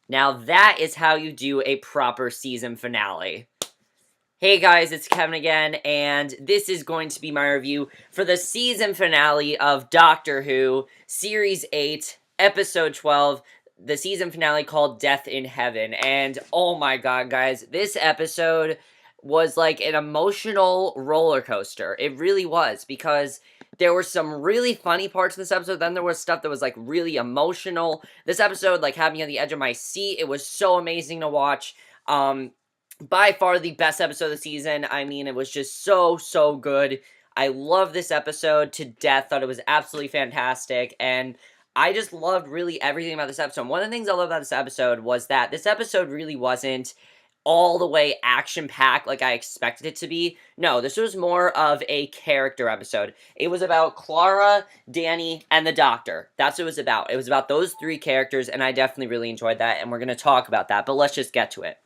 Now that is how you do a proper season finale. Hey guys, it's Kevin again, and this is going to be my review for the season finale of Doctor Who, Series 8, Episode 12, the season finale called Death in Heaven. And oh my god, guys, this episode was like an emotional roller coaster. It really was, because there were some really funny parts in this episode, then there was stuff that was like really emotional. This episode, like, had me on the edge of my seat. It was so amazing to watch. By far the best episode of the season. I mean, it was just so good. I love this episode to death. Thought it was absolutely fantastic, and I just loved really everything about this episode. One of the things I love about this episode was that this episode really wasn't all the way action-packed like I expected it to be. No, this was more of a character episode. It was about Clara, Danny, and the Doctor. That's what it was about. It was about those three characters, and I definitely really enjoyed that, and we're going to talk about that, but let's just get to it.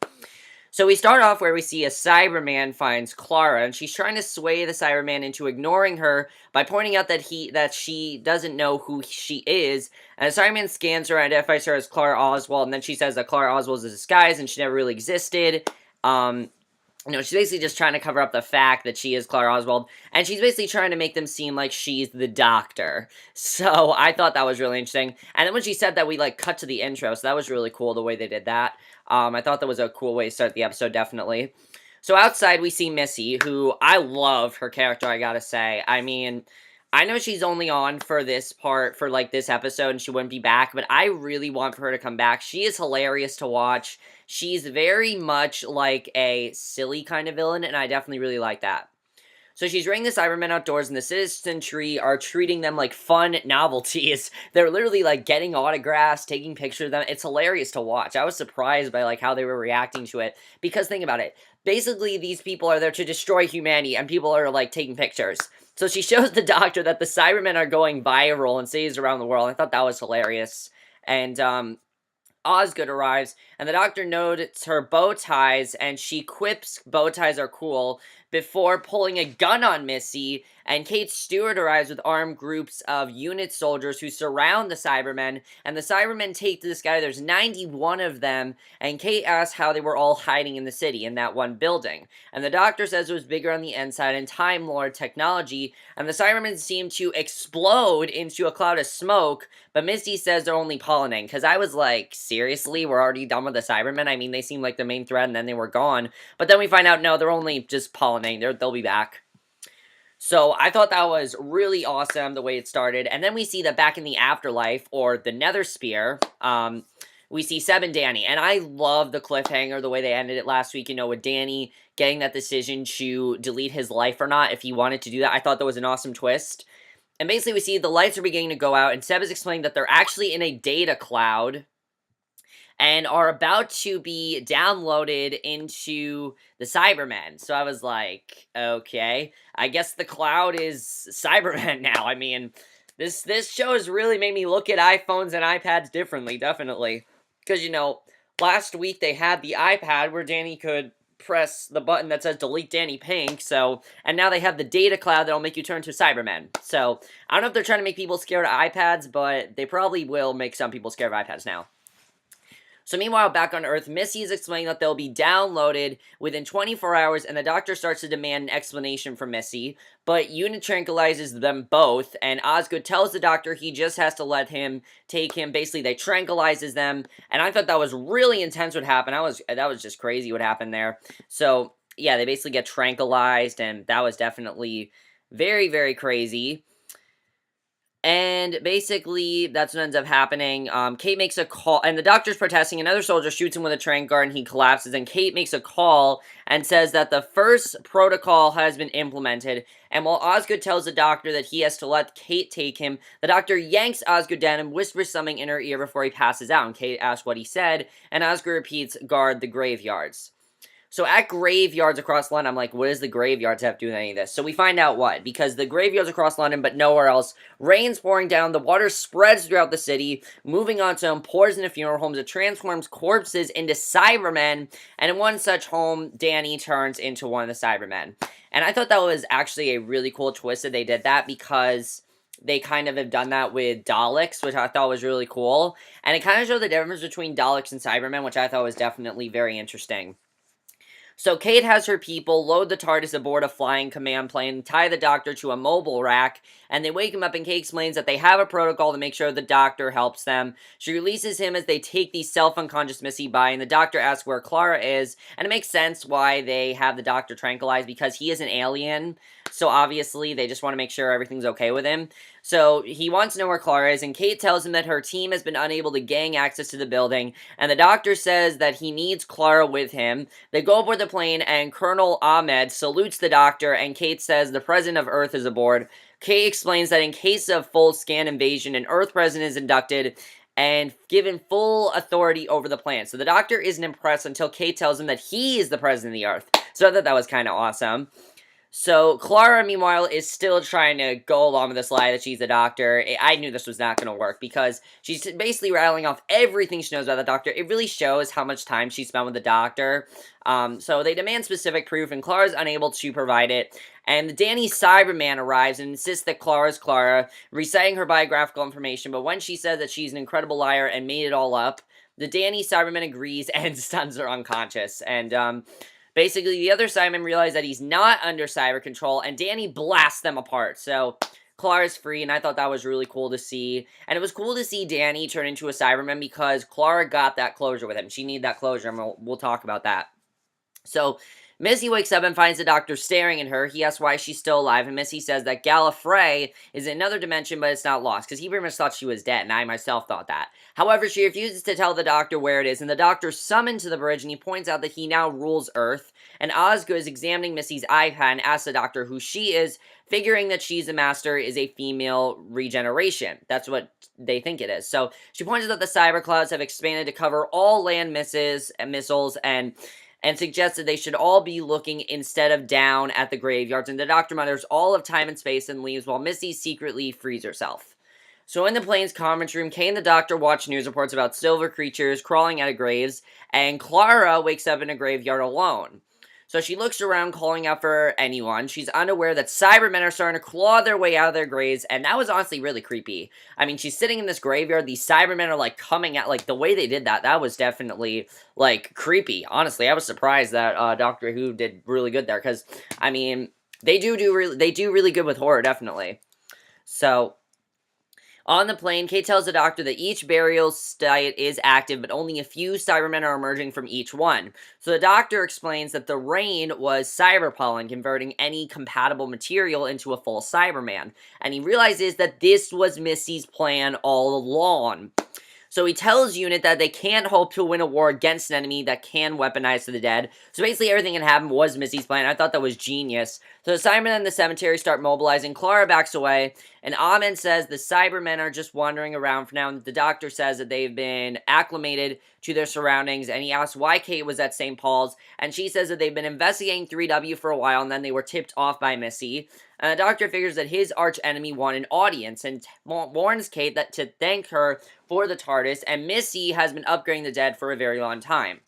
So we start off where we see a Cyberman finds Clara, and she's trying to sway the Cyberman into ignoring her by pointing out that she doesn't know who she is. And the Cyberman scans her and identifies her as Clara Oswald, and then she says that Clara Oswald is a disguise and she never really existed. She's basically just trying to cover up the fact that she is Clara Oswald, and she's basically trying to make them seem like she's the Doctor. So I thought that was really interesting. And then when she said that, we like cut to the intro, so that was really cool the way they did that. I thought that was a cool way to start the episode, definitely. So outside, we see Missy, who I love her character, I gotta say. I mean, I know she's only on for this part, for like this episode, and she wouldn't be back, but I really want for her to come back. She is hilarious to watch. She's very much like a silly kind of villain, and I definitely really like that. So she's bringing the Cybermen outdoors, and the Citizen Tree are treating them like fun novelties. They're literally like getting autographs, taking pictures of them. It's hilarious to watch. I was surprised by like how they were reacting to it, because think about it. Basically, these people are there to destroy humanity, and people are like taking pictures. So she shows the Doctor that the Cybermen are going viral in cities around the world. I thought that was hilarious. And Osgood arrives, and the Doctor notes her bow ties, and she quips bow ties are cool before pulling a gun on Missy, and Kate Stewart arrives with armed groups of unit soldiers who surround the Cybermen, and the Cybermen take to this guy. There's 91 of them, and Kate asks how they were all hiding in the city in that one building. And the Doctor says it was bigger on the inside and Time Lord technology, and the Cybermen seem to explode into a cloud of smoke, but Misty says they're only pollinating, because I was like, seriously, we're already done with the Cybermen? I mean, they seemed like the main threat, and then they were gone. But then we find out, no, they're only just pollinating. They'll be back. So I thought that was really awesome, the way it started. And then we see that back in the afterlife, or the Nether Sphere, we see Seb and Danny. And I love the cliffhanger, the way they ended it last week, with Danny getting that decision to delete his life or not, if he wanted to do that. I thought that was an awesome twist. And basically we see the lights are beginning to go out, and Seb is explaining that they're actually in a data cloud and are about to be downloaded into the Cybermen. So I was like, okay, I guess the cloud is Cybermen now. I mean, this show has really made me look at iPhones and iPads differently, definitely. Because, last week they had the iPad where Danny could press the button that says delete Danny Pink, and now they have the data cloud that'll make you turn to Cybermen. So, I don't know if they're trying to make people scared of iPads, but they probably will make some people scared of iPads now. So meanwhile, back on Earth, Missy is explaining that they'll be downloaded within 24 hours, and the Doctor starts to demand an explanation from Missy, but Unit tranquilizes them both, and Osgood tells the Doctor he just has to let him take him. Basically, they tranquilizes them, and I thought that was really intense what happened. That was just crazy what happened there. So, yeah, they basically get tranquilized, and that was definitely very, very crazy. And basically, that's what ends up happening. Kate makes a call, and the Doctor's protesting. Another soldier shoots him with a tranq gun, and he collapses. And Kate makes a call and says that the first protocol has been implemented. And while Osgood tells the Doctor that he has to let Kate take him, the Doctor yanks Osgood down and whispers something in her ear before he passes out. And Kate asks what he said, and Osgood repeats, "Guard the graveyards." So at graveyards across London, I'm like, what does the graveyards have to do with any of this? So we find out what. Because the graveyards across London, but nowhere else. Rain's pouring down. The water spreads throughout the city. Moving on to home, pours into funeral homes. It transforms corpses into Cybermen. And in one such home, Danny turns into one of the Cybermen. And I thought that was actually a really cool twist that they did that, because they kind of have done that with Daleks, which I thought was really cool. And it kind of showed the difference between Daleks and Cybermen, which I thought was definitely very interesting. So Kate has her people load the TARDIS aboard a flying command plane, tie the Doctor to a mobile rack, and they wake him up, and Kate explains that they have a protocol to make sure the Doctor helps them. She releases him as they take the self-unconscious Missy by, and the Doctor asks where Clara is, and it makes sense why they have the Doctor tranquilized, because he is an alien, so obviously they just want to make sure everything's okay with him. So he wants to know where Clara is, and Kate tells him that her team has been unable to gain access to the building, and the Doctor says that he needs Clara with him. They go aboard the plane, and Colonel Ahmed salutes the Doctor, and Kate says the President of Earth is aboard. Kate explains that in case of full-scan invasion, an Earth President is inducted and given full authority over the plan. So the Doctor isn't impressed until Kate tells him that he is the President of the Earth. So I thought that was kind of awesome. So Clara, meanwhile, is still trying to go along with this lie that she's the Doctor. I knew this was not going to work because she's basically rattling off everything she knows about the Doctor. It really shows how much time she spent with the Doctor. So they demand specific proof, and Clara's unable to provide it. And Danny Cyberman arrives and insists that Clara's Clara, reciting her biographical information. But when she says that she's an incredible liar and made it all up, the Danny Cyberman agrees and stuns her unconscious. And, basically, the other Cybermen realize that he's not under cyber control, and Danny blasts them apart. So, Clara's free, and I thought that was really cool to see. And it was cool to see Danny turn into a Cyberman because Clara got that closure with him. She needed that closure, and we'll talk about that. So, Missy wakes up and finds the Doctor staring at her. He asks why she's still alive, and Missy says that Gallifrey is in another dimension, but it's not lost, because he pretty much thought she was dead, and I myself thought that. However, she refuses to tell the Doctor where it is, and the Doctor summoned to the bridge, and he points out that he now rules Earth, and Osgood is examining Missy's iPad and asks the Doctor who she is, figuring that she's the Master is a female regeneration. That's what they think it is. So, she points out that the cyber clouds have expanded to cover all land missiles, and suggests that they should all be looking instead of down at the graveyards, and the Doctor mutters all of time and space and leaves while Missy secretly frees herself. So in the plane's conference room, Kay and the Doctor watch news reports about silver creatures crawling out of graves, and Clara wakes up in a graveyard alone. So she looks around, calling out for anyone. She's unaware that Cybermen are starting to claw their way out of their graves, and that was honestly really creepy. I mean, she's sitting in this graveyard, these Cybermen are, like, coming out, like, the way they did that was definitely, like, creepy. Honestly, I was surprised that, Doctor Who did really good there, because, I mean, they do really good with horror, definitely. So, on the plane, Kate tells the Doctor that each burial site is active, but only a few Cybermen are emerging from each one. So the Doctor explains that the rain was cyber pollen, converting any compatible material into a full Cyberman. And he realizes that this was Missy's plan all along. So he tells UNIT that they can't hope to win a war against an enemy that can weaponize the dead. So basically everything that happened was Missy's plan. I thought that was genius. So the Cybermen and the cemetery start mobilizing. Clara backs away, and Ahmed says the Cybermen are just wandering around for now. And the Doctor says that they've been acclimated to their surroundings, and he asks why Kate was at St. Paul's, and she says that they've been investigating 3W for a while, and then they were tipped off by Missy. And the Doctor figures that his arch-enemy won an audience, and warns Kate that to thank her for the TARDIS, and Missy has been upgrading the dead for a very long time.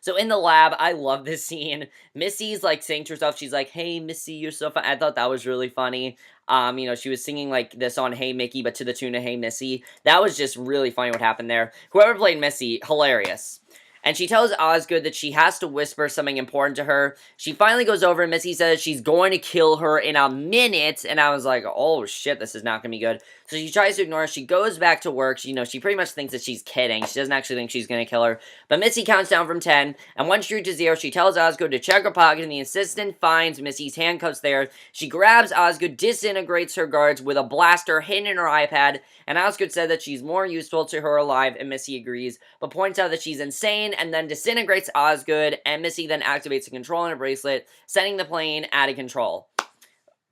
So in the lab, I love this scene. Missy's, like, saying to herself, she's like, hey, Missy, you're so fun. I thought that was really funny. You know, she was singing, like, this on Hey Mickey, but to the tune of Hey Missy. That was just really funny what happened there. Whoever played Missy, hilarious. And she tells Osgood that she has to whisper something important to her. She finally goes over and Missy says she's going to kill her in a minute. And I was like, oh shit, this is not going to be good. So she tries to ignore her. She goes back to work. She pretty much thinks that she's kidding. She doesn't actually think she's going to kill her. But Missy counts down from 10. And when she reaches 0, she tells Osgood to check her pocket. And the assistant finds Missy's handcuffs there. She grabs Osgood, disintegrates her guards with a blaster hidden in her iPad. And Osgood said that she's more useful to her alive. And Missy agrees. But points out that she's insane. And then disintegrates Osgood. And Missy then activates a control in her bracelet, sending the plane out of control.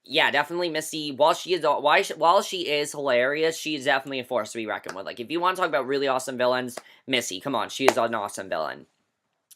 Yeah, definitely Missy, while she is hilarious, she is definitely a force to be reckoned with. Like, if you want to talk about really awesome villains, Missy, come on, she is an awesome villain.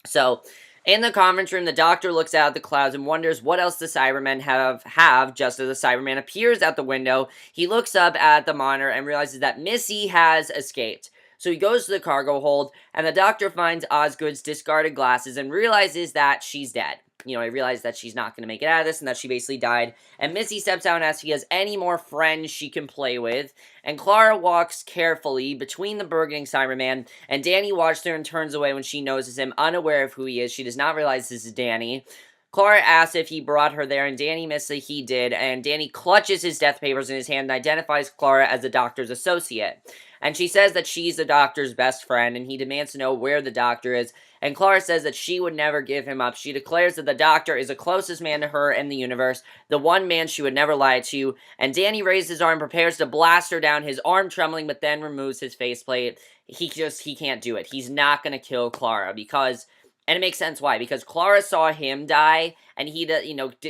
So, in the conference room, the Doctor looks out at the clouds and wonders what else the Cybermen have just as the Cyberman appears out the window. He looks up at the monitor and realizes that Missy has escaped. So he goes to the cargo hold, and the Doctor finds Osgood's discarded glasses and realizes that she's dead. I realize that she's not going to make it out of this and that she basically died. And Missy steps out and asks if he has any more friends she can play with. And Clara walks carefully between the burgeoning Cyberman, and Danny watches her and turns away when she notices him, unaware of who he is. She does not realize this is Danny. Clara asks if he brought her there, and Danny admits that he did, and Danny clutches his death papers in his hand and identifies Clara as the doctor's associate. And she says that she's the doctor's best friend, and he demands to know where the doctor is, and Clara says that she would never give him up. She declares that the doctor is the closest man to her in the universe, the one man she would never lie to, and Danny raises his arm, prepares to blast her down, his arm trembling, but then removes his faceplate. He can't do it. He's not going to kill Clara, because... And it makes sense why, because Clara saw him die, and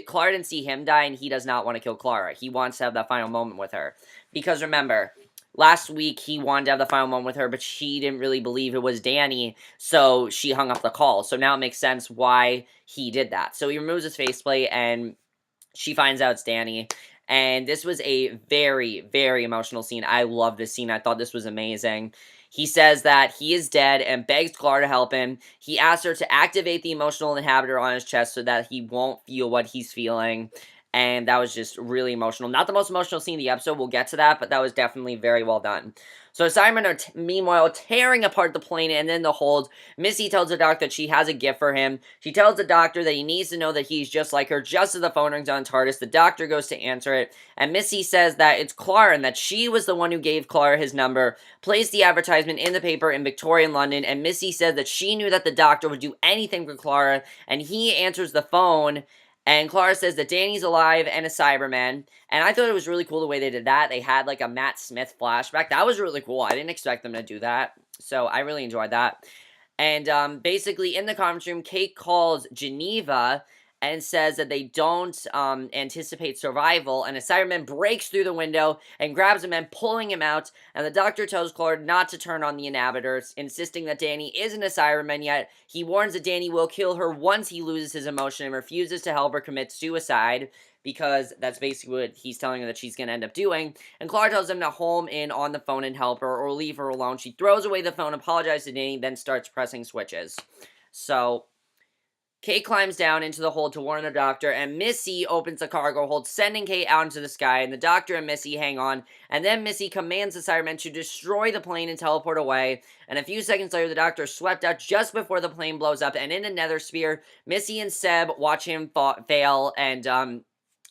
Clara didn't see him die, and he does not want to kill Clara. He wants to have that final moment with her. Because remember, last week he wanted to have the final moment with her, but she didn't really believe it was Danny, so she hung up the call. So now it makes sense why he did that. So he removes his faceplate, and she finds out it's Danny. And this was a very, very emotional scene. I love this scene. I thought this was amazing. He says that he is dead and begs Clara to help him. He asks her to activate the emotional inhibitor on his chest so that he won't feel what he's feeling. And that was just really emotional. Not the most emotional scene of the episode. We'll get to that, but that was definitely very well done. So Cybermen are, meanwhile, tearing apart the plane and then the hold. Missy tells the doctor that she has a gift for him. She tells the doctor that he needs to know that he's just like her. Just as the phone rings on TARDIS, the doctor goes to answer it. And Missy says that it's Clara and that she was the one who gave Clara his number, placed the advertisement in the paper in Victorian London, and Missy said that she knew that the doctor would do anything for Clara, and he answers the phone. And Clara says that Danny's alive and a Cyberman. And I thought it was really cool the way they did that. They had like a Matt Smith flashback. That was really cool. I didn't expect them to do that. So I really enjoyed that. And basically in the conference room, Kate calls Geneva and says that they don't anticipate survival, and a Cyberman breaks through the window and grabs him and pulling him out, and the doctor tells Clara not to turn on the inhibitors, insisting that Danny isn't a Cyberman yet. He warns that Danny will kill her once he loses his emotion and refuses to help her commit suicide, because that's basically what he's telling her that she's going to end up doing. And Clara tells him to home in on the phone and help her or leave her alone. She throws away the phone, apologizes to Danny, then starts pressing switches. So Kate climbs down into the hold to warn the doctor, and Missy opens the cargo hold, sending Kate out into the sky, and the doctor and Missy hang on, and then Missy commands the Cybermen to destroy the plane and teleport away, and a few seconds later, the doctor is swept out just before the plane blows up, and in a nether sphere, Missy and Seb watch him fail, and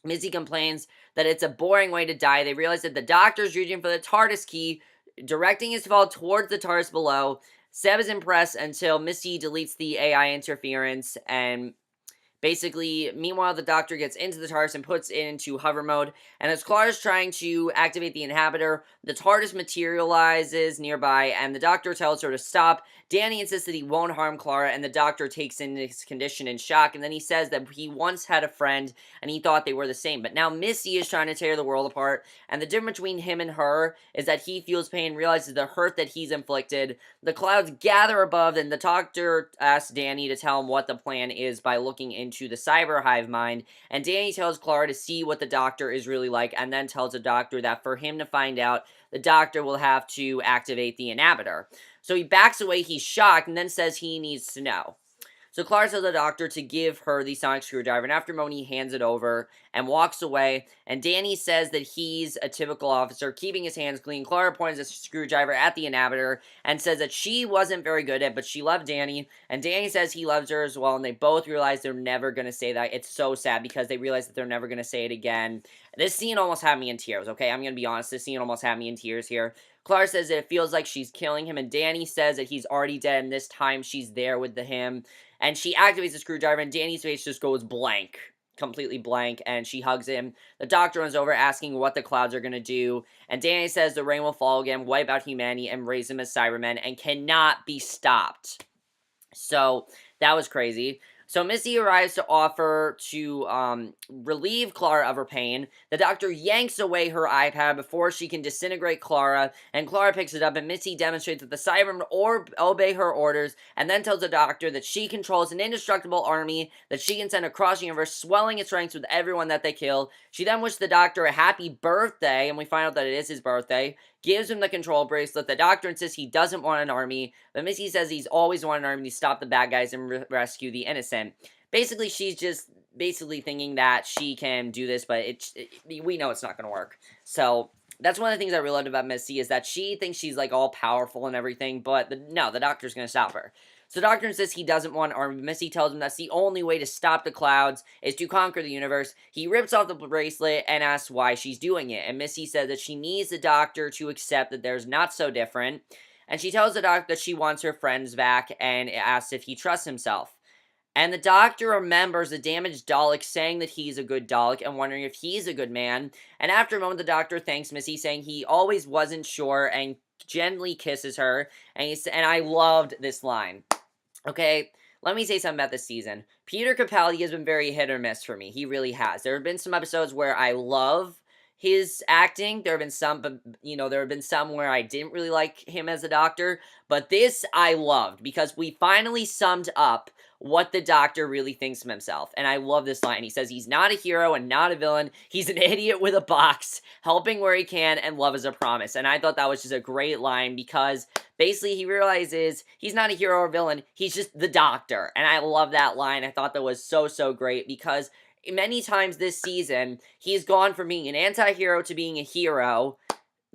Missy complains that it's a boring way to die. They realize that the doctor's reaching for the TARDIS key, directing his fall towards the TARDIS below. Seb is impressed until Missy deletes the AI interference, and basically, meanwhile, the doctor gets into the TARDIS and puts it into hover mode, and as Clara's trying to activate the inhibitor, the TARDIS materializes nearby, and the doctor tells her to stop. Danny insists that he won't harm Clara, and the doctor takes in his condition in shock, and then he says that he once had a friend, and he thought they were the same, but now Missy is trying to tear the world apart, and the difference between him and her is that he feels pain, realizes the hurt that he's inflicted. The clouds gather above, and the doctor asks Danny to tell him what the plan is by looking into the cyber hive mind, and Danny tells Clara to see what the doctor is really like, and then tells the doctor that for him to find out, the doctor will have to activate the inhibitor. So he backs away, he's shocked, and then says he needs to know. So Clara tells the doctor to give her the sonic screwdriver, and after a moment he hands it over and walks away, and Danny says that he's a typical officer, keeping his hands clean. Clara points a screwdriver at the inhibitor and says that she wasn't very good at it, but she loved Danny, and Danny says he loves her as well, and they both realize they're never going to say that. It's so sad because they realize that they're never going to say it again. This scene almost had me in tears, okay? I'm going to be honest, this scene almost had me in tears here. Clara says that it feels like she's killing him, and Danny says that he's already dead, and this time she's there with him. And she activates the screwdriver, and Danny's face just goes blank. Completely blank, and she hugs him. The doctor runs over, asking what the clouds are going to do. And Danny says the rain will fall again, wipe out humanity, and raise them as Cybermen, and cannot be stopped. So, that was crazy. So Missy arrives to offer to relieve Clara of her pain. The doctor yanks away her iPad before she can disintegrate Clara, and Clara picks it up, and Missy demonstrates that the Cybermen obey her orders, and then tells the doctor that she controls an indestructible army that she can send across the universe, swelling its ranks with everyone that they kill. She then wishes the doctor a happy birthday, and we find out that it is his birthday, gives him the control bracelet. The doctor insists he doesn't want an army, but Missy says he's always wanted an army to stop the bad guys and rescue the innocent. basically she's just basically thinking that she can do this, but we know it's not going to work. So that's one of the things I really loved about Missy is that she thinks she's like all powerful and everything, but no, the doctor's going to stop her. So the doctor insists he doesn't want armor. Missy tells him that's the only way to stop the clouds is to conquer the universe. He rips off the bracelet and asks why she's doing it. And Missy says that she needs the doctor to accept that there's not so different. And she tells the doctor that she wants her friends back and asks if he trusts himself. And the doctor remembers the damaged Dalek saying that he's a good Dalek and wondering if he's a good man. And after a moment, the doctor thanks Missy, saying he always wasn't sure and gently kisses her. And I loved this line. Okay, let me say something about this season. Peter Capaldi has been very hit or miss for me. He really has. There have been some episodes where I love his acting. There have been some, but there have been some where I didn't really like him as a doctor. But this I loved because we finally summed up what the doctor really thinks of himself. And I love this line. He says he's not a hero and not a villain. He's an idiot with a box, helping where he can, and love is a promise. And I thought that was just a great line because basically he realizes he's not a hero or villain. He's just the doctor. And I love that line. I thought that was so, so great because many times this season, he's gone from being an anti-hero to being a hero.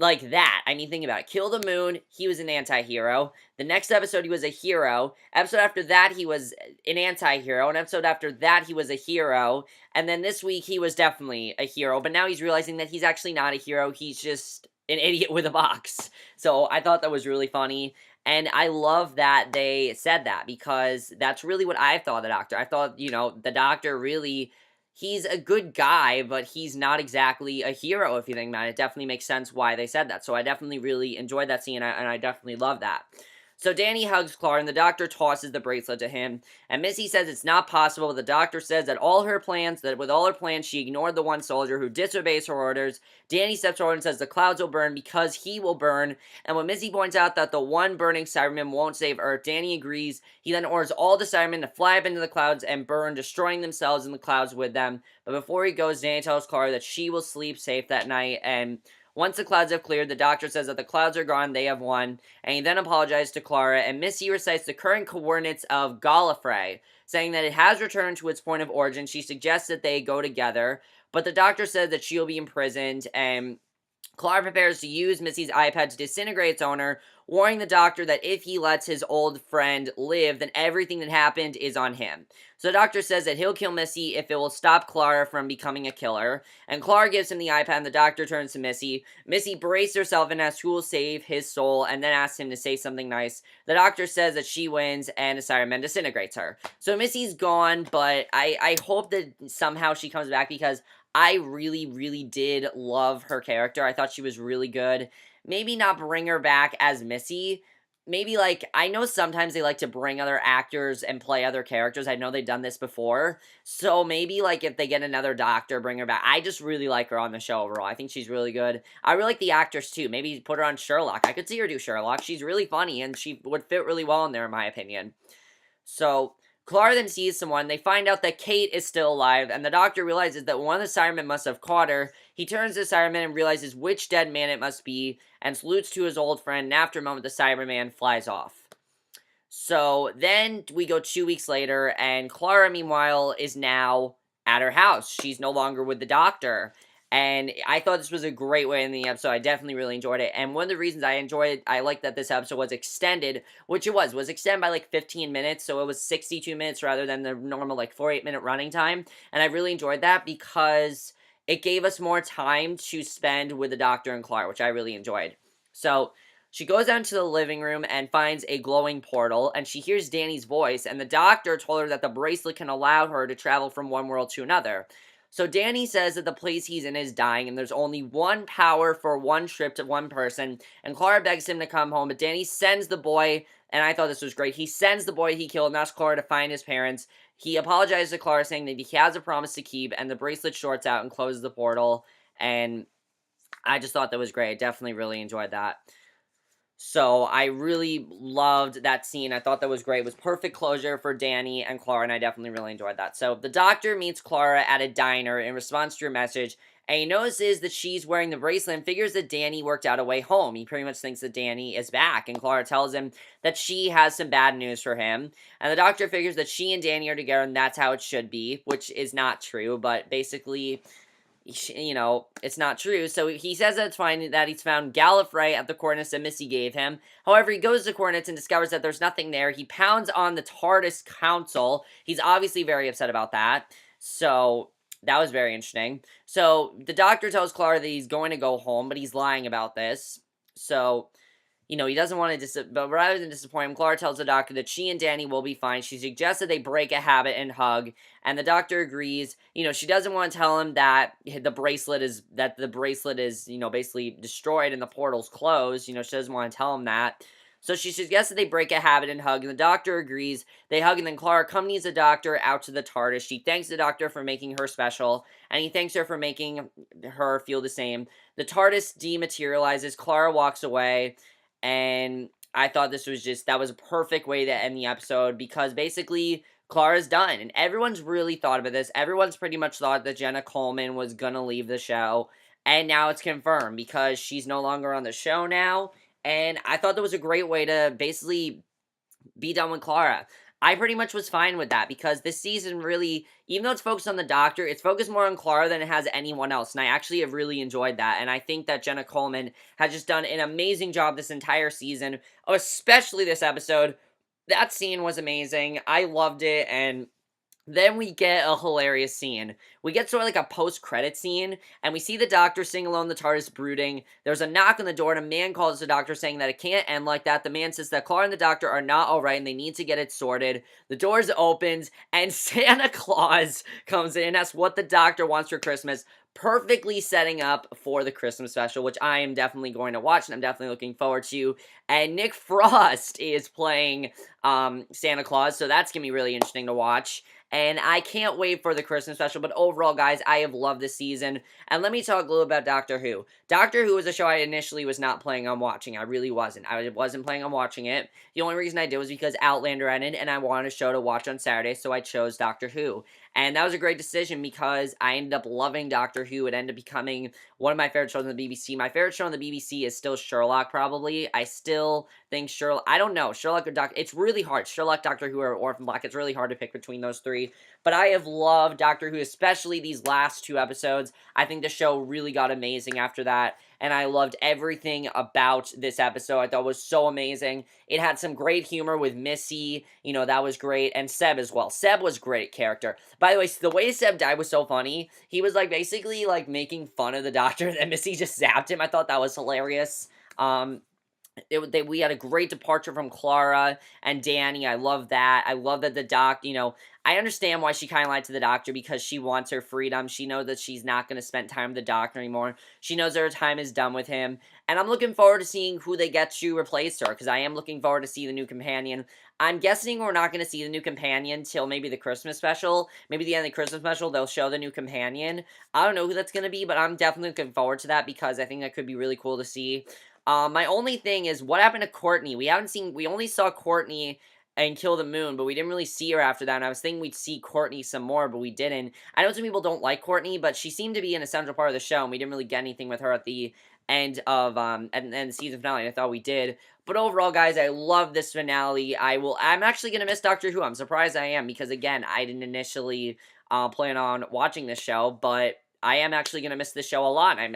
Like that. I mean, think about it. Kill the Moon, he was an anti-hero. The next episode, he was a hero. Episode after that, he was an anti-hero. And episode after that, he was a hero. And then this week, he was definitely a hero. But now he's realizing that he's actually not a hero. He's just an idiot with a box. So I thought that was really funny. And I love that they said that because that's really what I thought of the Doctor. I thought, the Doctor really... He's a good guy, but he's not exactly a hero, if you think about it. It definitely makes sense why they said that. So I definitely really enjoyed that scene, and I definitely love that. So Danny hugs Clara, and the doctor tosses the bracelet to him. And Missy says it's not possible, but the doctor says that with all her plans, she ignored the one soldier who disobeys her orders. Danny steps forward and says the clouds will burn because he will burn. And when Missy points out that the one burning Cybermen won't save Earth, Danny agrees. He then orders all the Cybermen to fly up into the clouds and burn, destroying themselves in the clouds with them. But before he goes, Danny tells Clara that she will sleep safe that night, and once the clouds have cleared, the doctor says that the clouds are gone, they have won, and he then apologizes to Clara, and Missy recites the current coordinates of Gallifrey, saying that it has returned to its point of origin. She suggests that they go together, but the doctor says that she'll be imprisoned, and Clara prepares to use Missy's iPad to disintegrate its owner, warning the doctor that if he lets his old friend live, then everything that happened is on him. So the doctor says that he'll kill Missy if it will stop Clara from becoming a killer, and Clara gives him the iPad, and the doctor turns to Missy. Missy braces herself and asks who will save his soul, and then asks him to say something nice. The doctor says that she wins, and the Cyberman disintegrates her. So Missy's gone, but I hope that somehow she comes back, because I really, really did love her character. I thought she was really good. Maybe not bring her back as Missy. Maybe, I know sometimes they like to bring other actors and play other characters. I know they've done this before. So maybe, if they get another doctor, bring her back. I just really like her on the show overall. I think she's really good. I really like the actress, too. Maybe put her on Sherlock. I could see her do Sherlock. She's really funny, and she would fit really well in there, in my opinion. So Clara then sees someone. They find out that Kate is still alive, and the doctor realizes that one of the Cybermen must have caught her. He turns to the Cyberman and realizes which dead man it must be, and salutes to his old friend, and after a moment, the Cyberman flies off. So then we go 2 weeks later, and Clara, meanwhile, is now at her house. She's no longer with the doctor. And I thought this was a great way in the episode. I definitely really enjoyed it. And one of the reasons I enjoyed it, I like that this episode was extended, which it was extended by 15 minutes. So it was 62 minutes rather than the normal 48-minute running time. And I really enjoyed that because it gave us more time to spend with the doctor and Clara, which I really enjoyed. So she goes down to the living room and finds a glowing portal, and she hears Danny's voice, and the doctor told her that the bracelet can allow her to travel from one world to another. So Danny says that the place he's in is dying, and there's only one power for one trip to one person, and Clara begs him to come home, but Danny sends the boy, and I thought this was great, he sends the boy he killed and asks Clara to find his parents. He apologizes to Clara, saying that he has a promise to keep, and the bracelet shorts out and closes the portal, and I just thought that was great. I definitely really enjoyed that. So I really loved that scene. I thought that was great. It was perfect closure for Danny and Clara, and I definitely really enjoyed that. So the doctor meets Clara at a diner in response to her message, and he notices that she's wearing the bracelet and figures that Danny worked out a way home. He pretty much thinks that Danny is back, and Clara tells him that she has some bad news for him, and the doctor figures that she and Danny are together, and that's how it should be, which is not true, but basically, you know, it's not true. So he says that it's fine that he's found Gallifrey at the coordinates that Missy gave him. However, he goes to coordinates and discovers that there's nothing there. He pounds on the TARDIS council. He's obviously very upset about that. So that was very interesting. So the doctor tells Clara that he's going to go home, but he's lying about this. So, you know, he doesn't want to but rather than disappoint him, Clara tells the doctor that she and Danny will be fine. She suggests that they break a habit and hug, and the doctor agrees. You know, she doesn't want to tell him that the bracelet is, you know, basically destroyed and the portal's closed. You know, she doesn't want to tell him that. So she suggests that they break a habit and hug, and the doctor agrees. They hug, and then Clara accompanies the doctor out to the TARDIS. She thanks the doctor for making her special, and he thanks her for making her feel the same. The TARDIS dematerializes. Clara walks away, and I thought that was a perfect way to end the episode, because basically Clara's done, and everyone's really thought about this. Everyone's pretty much thought that Jenna Coleman was gonna leave the show, and now it's confirmed, because she's no longer on the show now, and I thought that was a great way to basically be done with Clara. I pretty much was fine with that, because this season really, even though it's focused on the doctor, it's focused more on Clara than it has anyone else, and I actually have really enjoyed that, and I think that Jenna Coleman has just done an amazing job this entire season, especially this episode. That scene was amazing. I loved it, and then we get a hilarious scene. We get sort of like a post-credit scene, and we see the doctor sitting alone in the TARDIS brooding. There's a knock on the door, and a man calls the doctor saying that it can't end like that. The man says that Clara and the doctor are not alright, and they need to get it sorted. The doors opens, and Santa Claus comes in and asks what the doctor wants for Christmas, perfectly setting up for the Christmas special, which I am definitely going to watch, and I'm definitely looking forward to. And Nick Frost is playing Santa Claus, so that's going to be really interesting to watch. And I can't wait for the Christmas special, but overall, guys, I have loved this season. And let me talk a little about Doctor Who. Doctor Who was a show I initially was not planning on watching. I really wasn't. I wasn't planning on watching it. The only reason I did was because Outlander ended, and I wanted a show to watch on Saturday, so I chose Doctor Who. And that was a great decision, because I ended up loving Doctor Who. It ended up becoming one of my favorite shows on the BBC. My favorite show on the BBC is still Sherlock, probably. I still think Sherlock, I don't know, Sherlock or Doctor, it's really hard. Sherlock, Doctor Who, or Orphan Black, it's really hard to pick between those three. But I have loved Doctor Who, especially these last two episodes. I think the show really got amazing after that, and I loved everything about this episode. I thought it was so amazing. It had some great humor with Missy, you know, that was great, and Seb as well. Seb was a great character. By the way, the way Seb died was so funny. He was, like, basically, like, making fun of the doctor, and Missy just zapped him. I thought that was hilarious. We had a great departure from Clara and Danny. I love that. I love that the doc, you know, I understand why she kind of lied to the doctor, because she wants her freedom. She knows that she's not going to spend time with the doctor anymore. She knows that her time is done with him. And I'm looking forward to seeing who they get to replace her, because I am looking forward to see the new companion. I'm guessing we're not going to see the new companion till maybe the Christmas special. Maybe the end of the Christmas special, they'll show the new companion. I don't know who that's going to be, but I'm definitely looking forward to that, because I think that could be really cool to see. My only thing is, what happened to Courtney? We only saw Courtney and Kill the Moon, but we didn't really see her after that, and I was thinking we'd see Courtney some more, but we didn't. I know some people don't like Courtney, but she seemed to be an essential part of the show, and we didn't really get anything with her at the end of, and the season finale, and I thought we did. But overall, guys, I love this finale. I'm actually gonna miss Doctor Who. I'm surprised I am, because again, I didn't initially, plan on watching this show, but I am actually going to miss this show a lot, and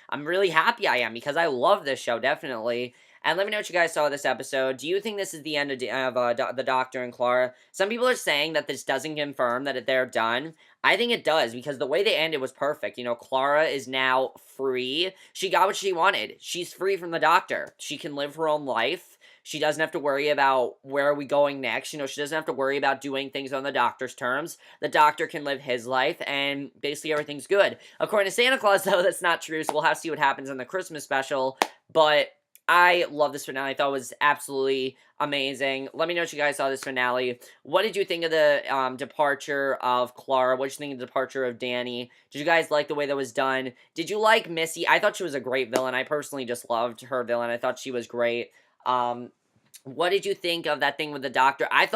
I'm really happy I am, because I love this show, definitely. And let me know what you guys saw of this episode. Do you think this is the end of the Doctor and Clara? Some people are saying that this doesn't confirm that they're done. I think it does, because the way they ended was perfect. You know, Clara is now free. She got what she wanted. She's free from the Doctor. She can live her own life. She doesn't have to worry about where are we going next. You know, she doesn't have to worry about doing things on the Doctor's terms. The Doctor can live his life, and basically everything's good. According to Santa Claus, though, that's not true, so we'll have to see what happens in the Christmas special. But I love this finale. I thought it was absolutely amazing. Let me know what you guys saw of this finale. What did you think of the departure of Clara? What did you think of the departure of Danny? Did you guys like the way that was done? Did you like Missy? I thought she was a great villain. I personally just loved her villain. I thought she was great. What did you think of that thing with the doctor? I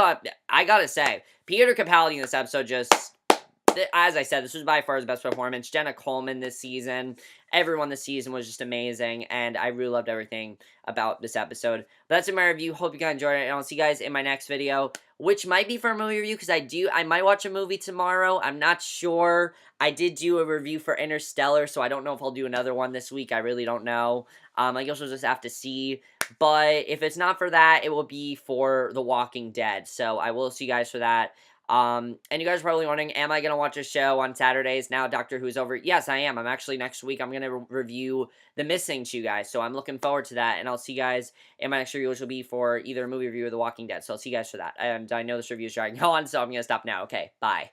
gotta say, Peter Capaldi in this episode just as I said, this was by far his best performance. Jenna Coleman this season, everyone this season was just amazing, and I really loved everything about this episode. But that's in my review. Hope you guys enjoyed it, and I'll see you guys in my next video, which might be for a movie review, because I might watch a movie tomorrow. I'm not sure. I did do a review for Interstellar, so I don't know if I'll do another one this week. I really don't know. I guess we'll just have to see. But if it's not for that, it will be for The Walking Dead. So I will see you guys for that. And you guys are probably wondering, am I going to watch a show on Saturdays now Doctor Who's over? Yes, I am. I'm actually, next week, I'm going to review The Missing to you guys. So I'm looking forward to that. And I'll see you guys in my next review, which will be for either a movie review or The Walking Dead. So I'll see you guys for that. And I know this review is dragging on, so I'm going to stop now. Okay, bye.